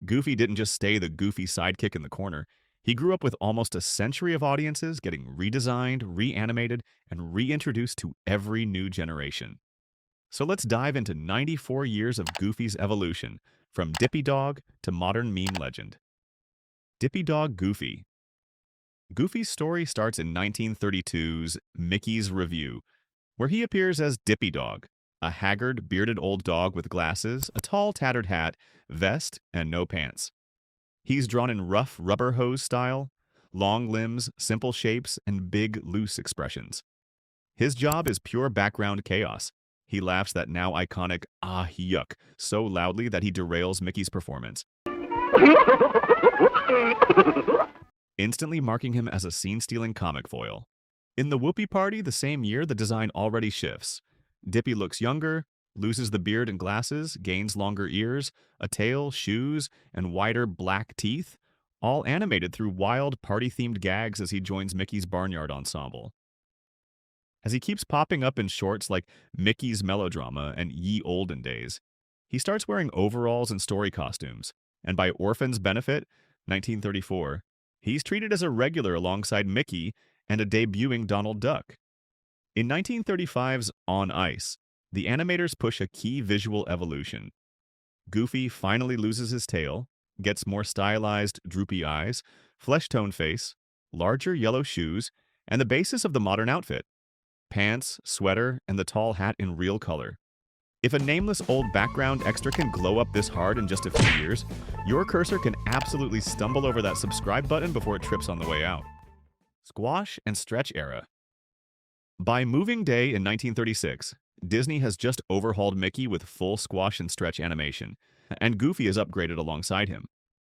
Goofy didn't just stay the goofy sidekick in the corner. He grew up with almost a century of audiences getting redesigned, reanimated, and reintroduced to every new generation. So let's dive into 94 years of Goofy's evolution, from Dippy Dog to modern meme legend. Dippy Dog Goofy. Goofy's story starts in 1932's Mickey's Review, where he appears as Dippy Dog, a haggard, bearded old dog with glasses, a tall, tattered hat, vest, and no pants. He's drawn in rough rubber hose style, long limbs, simple shapes, and big, loose expressions. His job is pure background chaos. He laughs that now iconic "ah yuck" so loudly that he derails Mickey's performance, instantly marking him as a scene-stealing comic foil. In the Whoopee Party the same year, the design already shifts. Dippy looks younger, loses the beard and glasses, gains longer ears, a tail, shoes, and wider black teeth, all animated through wild party-themed gags as he joins Mickey's Barnyard Ensemble. As he keeps popping up in shorts like Mickey's Melodrama and Ye Olden Days, he starts wearing overalls and story costumes, and by Orphans' Benefit, 1934, he's treated as a regular alongside Mickey and a debuting Donald Duck. In 1935's On Ice, the animators push a key visual evolution. Goofy finally loses his tail, gets more stylized, droopy eyes, flesh-tone face, larger yellow shoes, and the basis of the modern outfit: pants, sweater, and the tall hat in real color. If a nameless old background extra can glow up this hard in just a few years, your cursor can absolutely stumble over that subscribe button before it trips on the way out. Squash and Stretch Era. By Moving Day in 1936, Disney has just overhauled Mickey with full squash and stretch animation, and Goofy is upgraded alongside him.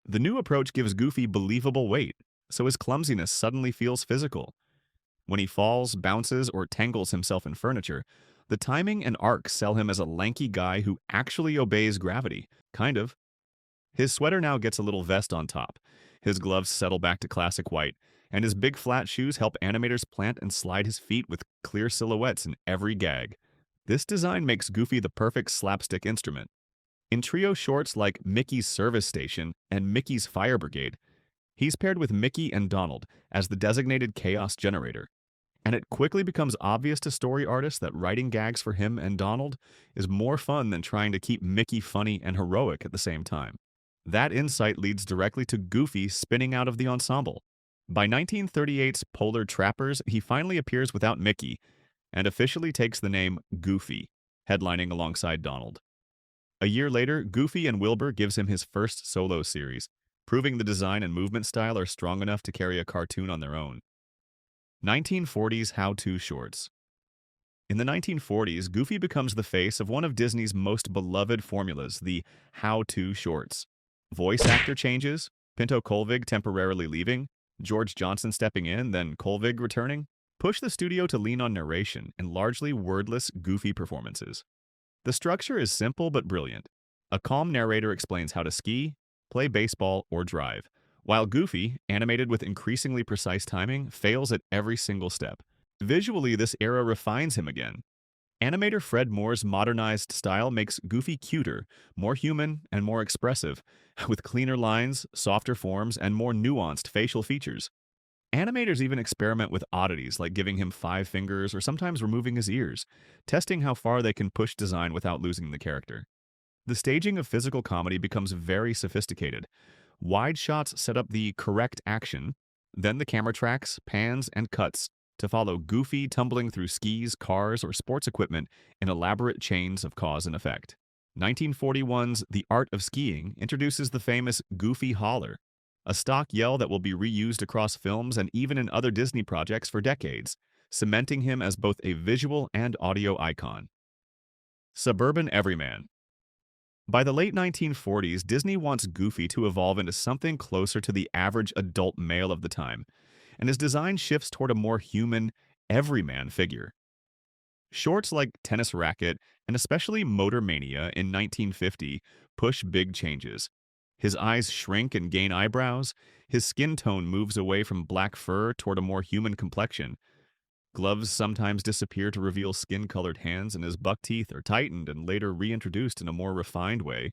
The new approach gives Goofy believable weight, so his clumsiness suddenly feels physical. When he falls, bounces, or tangles himself in furniture, the timing and arc sell him as a lanky guy who actually obeys gravity, kind of. His sweater now gets a little vest on top, his gloves settle back to classic white, and his big flat shoes help animators plant and slide his feet with clear silhouettes in every gag. This design makes Goofy the perfect slapstick instrument. In trio shorts like Mickey's Service Station and Mickey's Fire Brigade, he's paired with Mickey and Donald as the designated chaos generator. And it quickly becomes obvious to story artists that writing gags for him and Donald is more fun than trying to keep Mickey funny and heroic at the same time. That insight leads directly to Goofy spinning out of the ensemble. By 1938's Polar Trappers, he finally appears without Mickey and officially takes the name Goofy, headlining alongside Donald. A year later, Goofy and Wilbur gives him his first solo series, proving the design and movement style are strong enough to carry a cartoon on their own. 1940s how-to shorts. In the 1940s, Goofy becomes the face of one of Disney's most beloved formulas, the how-to shorts. Voice actor changes, Pinto Colvig temporarily leaving, George Johnson stepping in, then Colvig returning, push the studio to lean on narration and largely wordless, Goofy performances. The structure is simple but brilliant. A calm narrator explains how to ski, play baseball, or drive, while Goofy, animated with increasingly precise timing, fails at every single step. Visually, this era refines him again. Animator Fred Moore's modernized style makes Goofy cuter, more human, and more expressive, with cleaner lines, softer forms, and more nuanced facial features. Animators even experiment with oddities like giving him 5 fingers or sometimes removing his ears, testing how far they can push design without losing the character. The staging of physical comedy becomes very sophisticated. Wide shots set up the correct action, then the camera tracks, pans, and cuts to follow Goofy tumbling through skis, cars, or sports equipment in elaborate chains of cause and effect. 1941's The Art of Skiing introduces the famous Goofy Holler, a stock yell that will be reused across films and even in other Disney projects for decades, cementing him as both a visual and audio icon. Suburban Everyman. By the late 1940s, Disney wants Goofy to evolve into something closer to the average adult male of the time, and his design shifts toward a more human, everyman figure. Shorts like Tennis Racket and especially Motor Mania in 1950 push big changes. His eyes shrink and gain eyebrows, his skin tone moves away from black fur toward a more human complexion. Gloves sometimes disappear to reveal skin-colored hands, and his buck teeth are tightened and later reintroduced in a more refined way.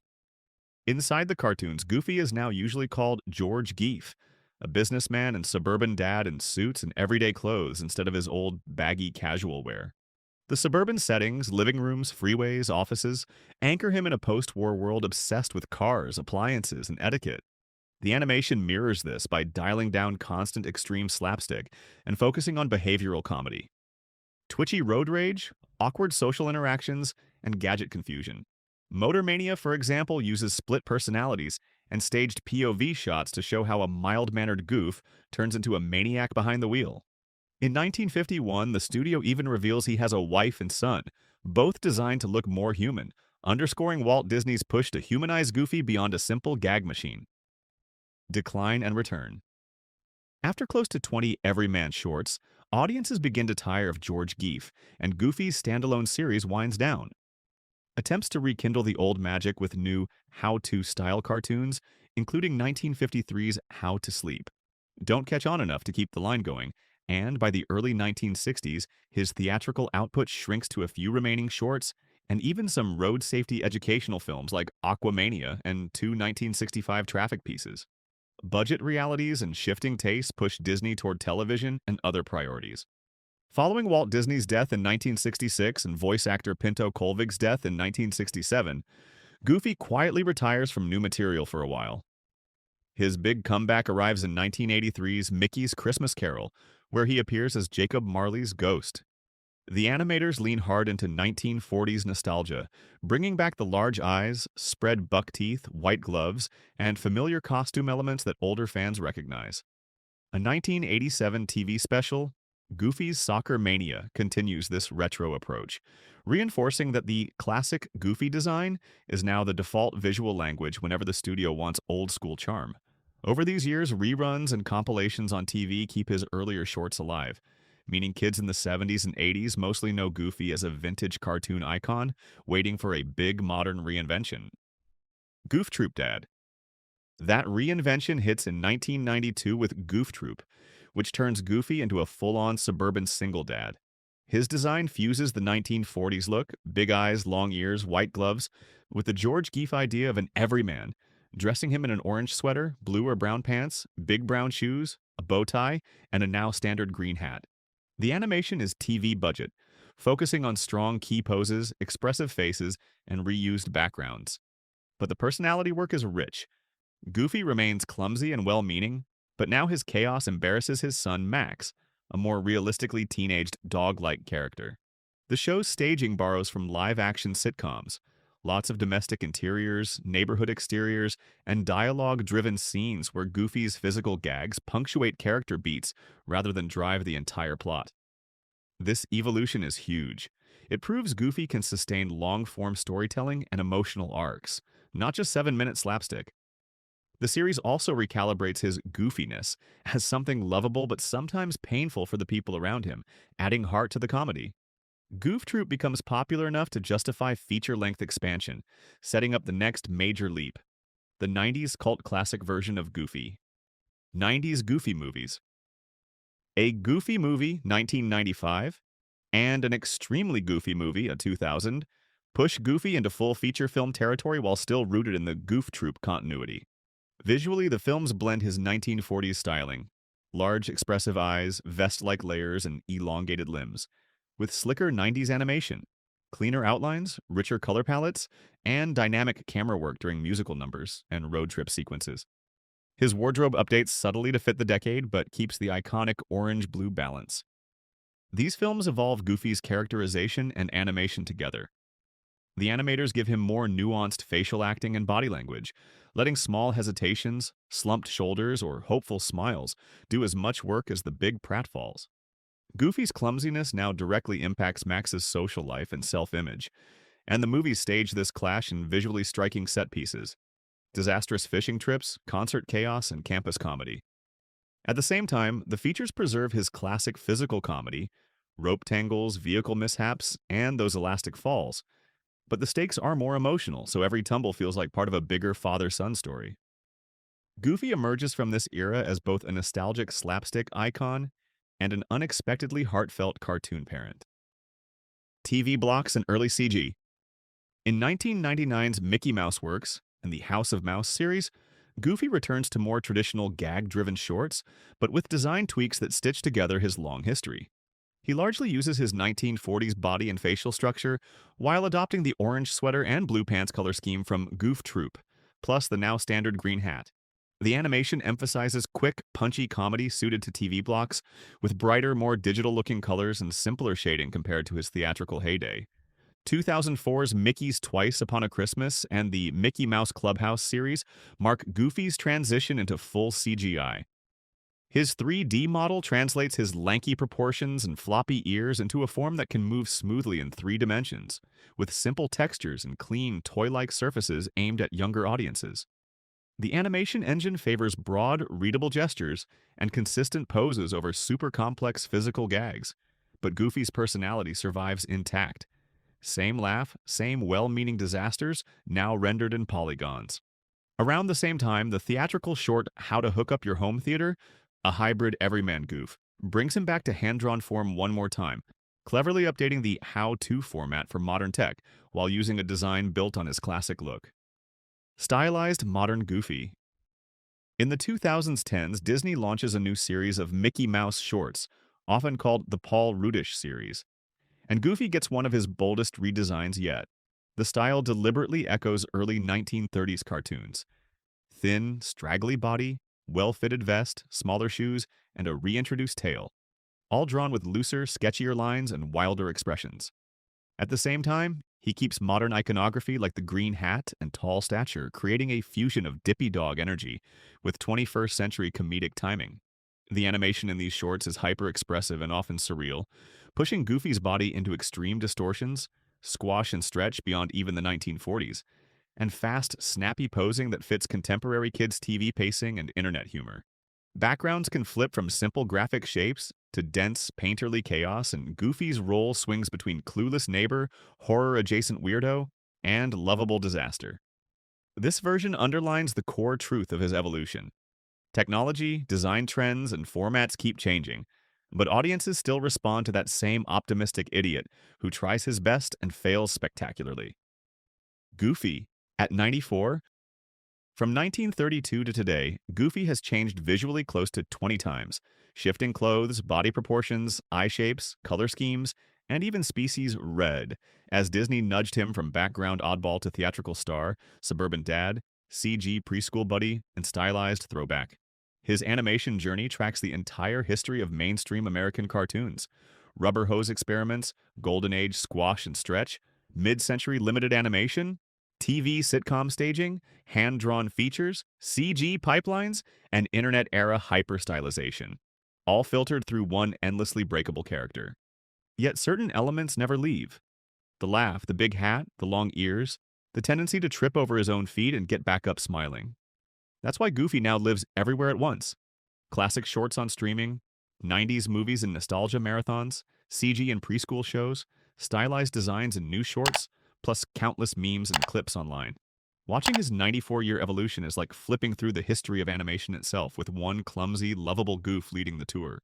Inside the cartoons, Goofy is now usually called George Geef, a businessman and suburban dad in suits and everyday clothes instead of his old baggy casual wear. The suburban settings, living rooms, freeways, offices, anchor him in a post-war world obsessed with cars, appliances, and etiquette. The animation mirrors this by dialing down constant extreme slapstick and focusing on behavioral comedy. Twitchy road rage, awkward social interactions, and gadget confusion. Motor Mania, for example, uses split personalities and staged POV shots to show how a mild-mannered goof turns into a maniac behind the wheel. In 1951, the studio even reveals he has a wife and son, both designed to look more human, underscoring Walt Disney's push to humanize Goofy beyond a simple gag machine. Decline and return. After close to 20 Everyman shorts, audiences begin to tire of George Geef, and Goofy's standalone series winds down. Attempts to rekindle the old magic with new how-to style cartoons, including 1953's How to Sleep, don't catch on enough to keep the line going, and by the early 1960s, his theatrical output shrinks to a few remaining shorts and even some road safety educational films like Aquamania and two 1965 traffic pieces. Budget realities and shifting tastes push Disney toward television and other priorities. Following Walt Disney's death in 1966 and voice actor Pinto Colvig's death in 1967, Goofy quietly retires from new material for a while. His big comeback arrives in 1983's Mickey's Christmas Carol, where he appears as Jacob Marley's ghost. The animators lean hard into 1940s nostalgia, bringing back the large eyes, spread buck teeth, white gloves, and familiar costume elements that older fans recognize. A 1987 TV special, Goofy's Soccer Mania, continues this retro approach, reinforcing that the classic Goofy design is now the default visual language whenever the studio wants old-school charm. Over these years, reruns and compilations on TV keep his earlier shorts alive, meaning kids in the 70s and 80s mostly know Goofy as a vintage cartoon icon, waiting for a big modern reinvention. Goof Troop Dad. That reinvention hits in 1992 with Goof Troop, which turns Goofy into a full-on suburban single dad. His design fuses the 1940s look, big eyes, long ears, white gloves, with the George Geef idea of an everyman, dressing him in an orange sweater, blue or brown pants, big brown shoes, a bow tie, and a now standard green hat. The animation is TV budget, focusing on strong key poses, expressive faces, and reused backgrounds. But the personality work is rich. Goofy remains clumsy and well-meaning, but now his chaos embarrasses his son Max, a more realistically teenaged dog-like character. The show's staging borrows from live-action sitcoms. Lots of domestic interiors, neighborhood exteriors, and dialogue-driven scenes where Goofy's physical gags punctuate character beats rather than drive the entire plot. This evolution is huge. It proves Goofy can sustain long-form storytelling and emotional arcs, not just 7-minute slapstick. The series also recalibrates his goofiness as something lovable but sometimes painful for the people around him, adding heart to the comedy. Goof Troop becomes popular enough to justify feature-length expansion, setting up the next major leap, the 90s cult classic version of Goofy. 90s Goofy movies. A Goofy movie, 1995, and an extremely Goofy movie, a 2000, push Goofy into full feature film territory while still rooted in the Goof Troop continuity. Visually, the films blend his 1940s styling, large expressive eyes, vest-like layers, and elongated limbs, with slicker 90s animation, cleaner outlines, richer color palettes, and dynamic camera work during musical numbers and road trip sequences. His wardrobe updates subtly to fit the decade, but keeps the iconic orange-blue balance. These films evolve Goofy's characterization and animation together. The animators give him more nuanced facial acting and body language, letting small hesitations, slumped shoulders, or hopeful smiles do as much work as the big pratfalls. Goofy's clumsiness now directly impacts Max's social life and self-image, and the movies stage this clash in visually striking set pieces, disastrous fishing trips, concert chaos, and campus comedy. At the same time, the features preserve his classic physical comedy, rope tangles, vehicle mishaps, and those elastic falls, but the stakes are more emotional, so every tumble feels like part of a bigger father-son story. Goofy emerges from this era as both a nostalgic slapstick icon and an unexpectedly heartfelt cartoon parent. TV blocks and early CG. In 1999's Mickey Mouse Works, and the House of Mouse series, Goofy returns to more traditional gag-driven shorts, but with design tweaks that stitch together his long history. He largely uses his 1940s body and facial structure while adopting the orange sweater and blue pants color scheme from Goof Troop, plus the now standard green hat. The animation emphasizes quick, punchy comedy suited to TV blocks, with brighter, more digital-looking colors and simpler shading compared to his theatrical heyday. 2004's Mickey's Twice Upon a Christmas and the Mickey Mouse Clubhouse series mark Goofy's transition into full CGI. His 3D model translates his lanky proportions and floppy ears into a form that can move smoothly in 3 dimensions, with simple textures and clean, toy-like surfaces aimed at younger audiences. The animation engine favors broad, readable gestures and consistent poses over super complex physical gags, but Goofy's personality survives intact. Same laugh, same well-meaning disasters, now rendered in polygons. Around the same time, the theatrical short How to Hook Up Your Home Theater, a hybrid everyman goof, brings him back to hand-drawn form one more time, cleverly updating the how-to format for modern tech while using a design built on his classic look. Stylized modern Goofy. In the 2010s, Disney launches a new series of Mickey Mouse shorts, often called the Paul Rudish series. And Goofy gets one of his boldest redesigns yet. The style deliberately echoes early 1930s cartoons. Thin, straggly body, well-fitted vest, smaller shoes, and a reintroduced tail, all drawn with looser, sketchier lines and wilder expressions. At the same time, he keeps modern iconography like the green hat and tall stature, creating a fusion of Dippy Dog energy with 21st century comedic timing. The animation in these shorts is hyper-expressive and often surreal, pushing Goofy's body into extreme distortions, squash and stretch beyond even the 1940s, and fast, snappy posing that fits contemporary kids' TV pacing and internet humor. Backgrounds can flip from simple graphic shapes to dense, painterly chaos, and Goofy's role swings between clueless neighbor, horror-adjacent weirdo, and lovable disaster. This version underlines the core truth of his evolution. Technology, design trends, and formats keep changing, but audiences still respond to that same optimistic idiot who tries his best and fails spectacularly. Goofy, at 94, from 1932 to today, Goofy has changed visually close to 20 times, shifting clothes, body proportions, eye shapes, color schemes, and even species red, as Disney nudged him from background oddball to theatrical star, suburban dad, CG preschool buddy, and stylized throwback. His animation journey tracks the entire history of mainstream American cartoons. Rubber hose experiments, golden age squash and stretch, mid-century limited animation, TV sitcom staging, hand-drawn features, CG pipelines, and internet-era hyper-stylization, all filtered through one endlessly breakable character. Yet certain elements never leave. The laugh, the big hat, the long ears, the tendency to trip over his own feet and get back up smiling. That's why Goofy now lives everywhere at once. Classic shorts on streaming, 90s movies and nostalgia marathons, CG and preschool shows, stylized designs and new shorts, plus countless memes and clips online. Watching his 94-year evolution is like flipping through the history of animation itself with one clumsy, lovable goof leading the tour.